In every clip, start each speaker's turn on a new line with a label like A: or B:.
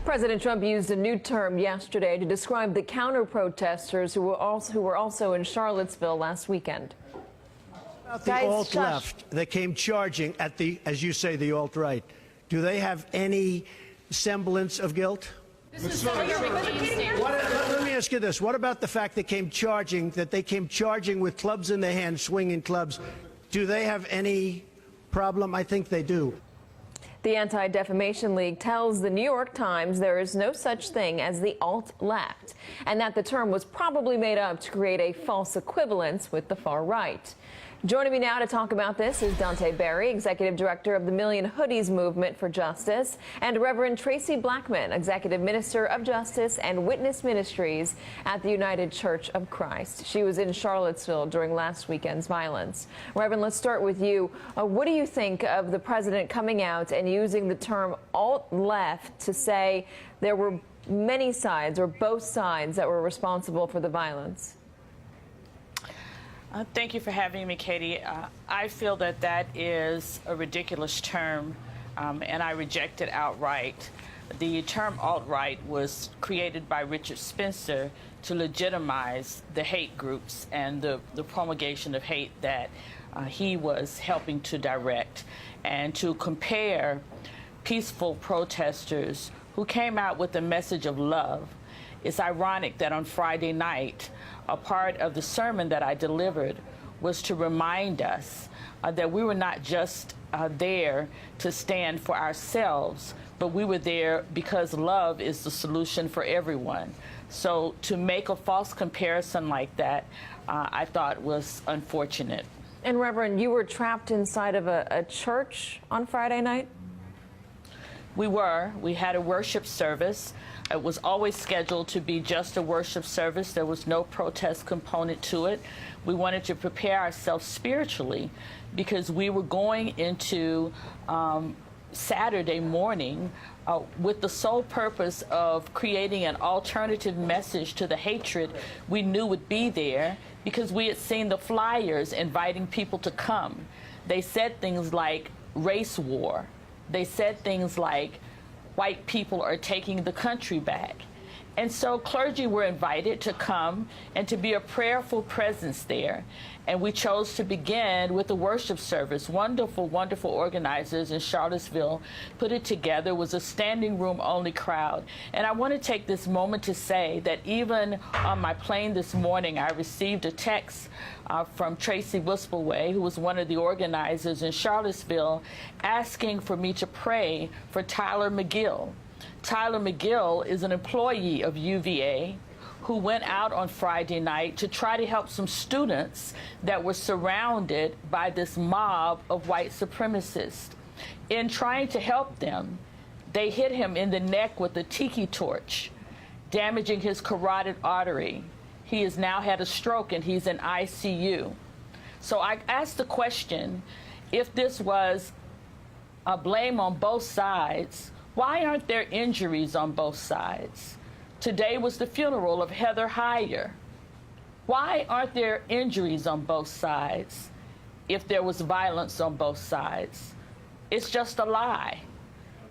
A: President Trump used a new term yesterday to describe the counter-protesters who were also in Charlottesville last weekend.
B: About the alt-left that came charging at the, as you say, the alt-right, do they have any semblance of guilt? Let me ask you this. What about the fact they came charging with clubs in their hands, swinging clubs? Do they have any problem? I think they do.
A: The Anti-Defamation League tells the New York Times there is no such thing as the alt-left, and that the term was probably made up to create a false equivalence with the far right. Joining me now to talk about this is Dante Barry, Executive Director of the Million Hoodies Movement for Justice, and Reverend Tracy Blackman, Executive Minister of Justice and Witness Ministries at the United Church of Christ. She was in Charlottesville during last weekend's violence. Reverend, let's start with you. What do you think of the president coming out and using the term alt-left to say there were many sides or both sides that were responsible for the violence?
C: Thank you for having me, Katie. I feel that that is a ridiculous term, and I reject it outright. The term alt-right was created by Richard Spencer to legitimize the hate groups and the promulgation of hate that he was helping to direct, and to compare peaceful protesters who came out with a message of love. It's ironic that on Friday night, a part of the sermon that I delivered was to remind us that we were not just there to stand for ourselves, but we were there because love is the solution for everyone. So to make a false comparison like that, I thought was unfortunate.
A: And Reverend, you were trapped inside of a church on Friday night?
C: We were. We had a worship service. It was always scheduled to be just a worship service. There was no protest component to it. We wanted to prepare ourselves spiritually because we were going into Saturday morning with the sole purpose of creating an alternative message to the hatred we knew would be there, because we had seen the flyers inviting people to come. They said things like race war. They said things like white people are taking the country back. And so clergy were invited to come and to be a prayerful presence there. And we chose to begin with a worship service. Wonderful, wonderful organizers in Charlottesville put it together. It was a standing room only crowd. And I want to take this moment to say that even on my plane this morning, I received a text from Tracy Buspleway, who was one of the organizers in Charlottesville, asking for me to pray for Tyler McGill. Tyler McGill is an employee of UVA who went out on Friday night to try to help some students that were surrounded by this mob of white supremacists. In trying to help them, they hit him in the neck with a tiki torch, damaging his carotid artery. He has now had a stroke and he's in ICU. So I asked the question, if this was a blame on both sides, why aren't there injuries on both sides? Today was the funeral of Heather Heyer. Why aren't there injuries on both sides if there was violence on both sides? It's just a lie.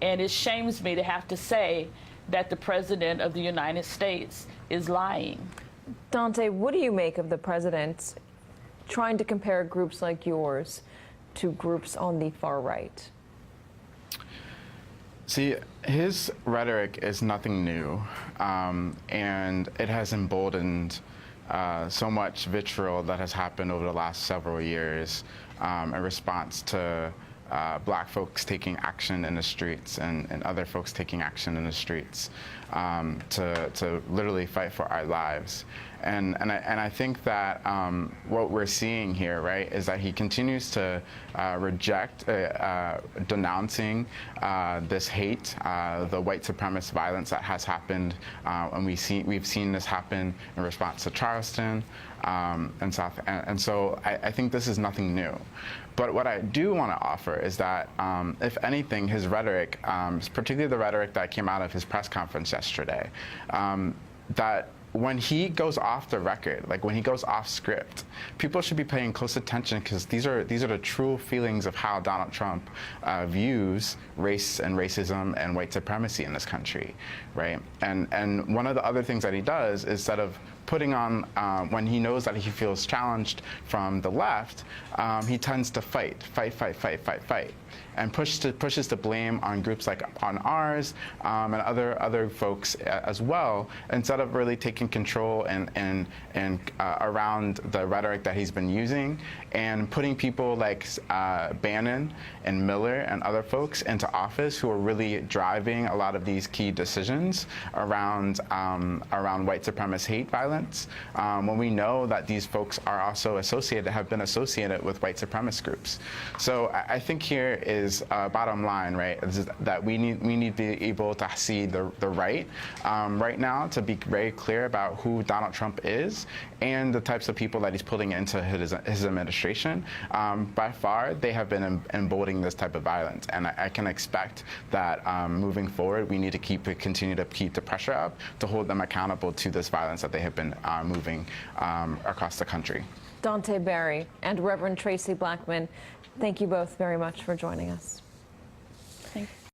C: And it shames me to have to say that the President of the United States is lying.
A: Dante, what do you make of the president trying to compare groups like yours to groups on the far right?
D: See, his rhetoric is nothing new, and it has emboldened so much vitriol that has happened over the last several years in response to black folks taking action in the streets and other folks taking action in the streets to literally fight for our lives. And I think that what we're seeing here, right, is that he continues to reject denouncing this hate, the white supremacist violence that has happened, and we've seen this happen in response to Charleston and so I think this is nothing new. But what I do want to offer is that, if anything, his rhetoric, particularly the rhetoric that came out of his press conference yesterday, that when he goes off the record, like when he goes off script, people should be paying close attention, because these are the true feelings of how Donald Trump views race and racism and white supremacy in this country, right? And one of the other things that he does is, instead of putting on, when he knows that he feels challenged from the left, he tends to fight, and pushes the blame on groups like on ours and other folks as well, instead of really taking control and around the rhetoric that he's been using, and putting people like Bannon and Miller and other folks into office who are really driving a lot of these key decisions around white supremacist hate violence, when we know that these folks are also have been associated with white supremacist groups. So I think here is bottom line, right, is that we need to be able to see the right right now, to be very clear about who Donald Trump is and the types of people that he's putting into his administration. By far, they have been emboldening this type of violence, and I can expect that moving forward, we need to continue to keep the pressure up to hold them accountable to this violence that they have been moving across the country.
A: Dante Barry and Reverend Tracy Blackman, thank you both very much for joining us.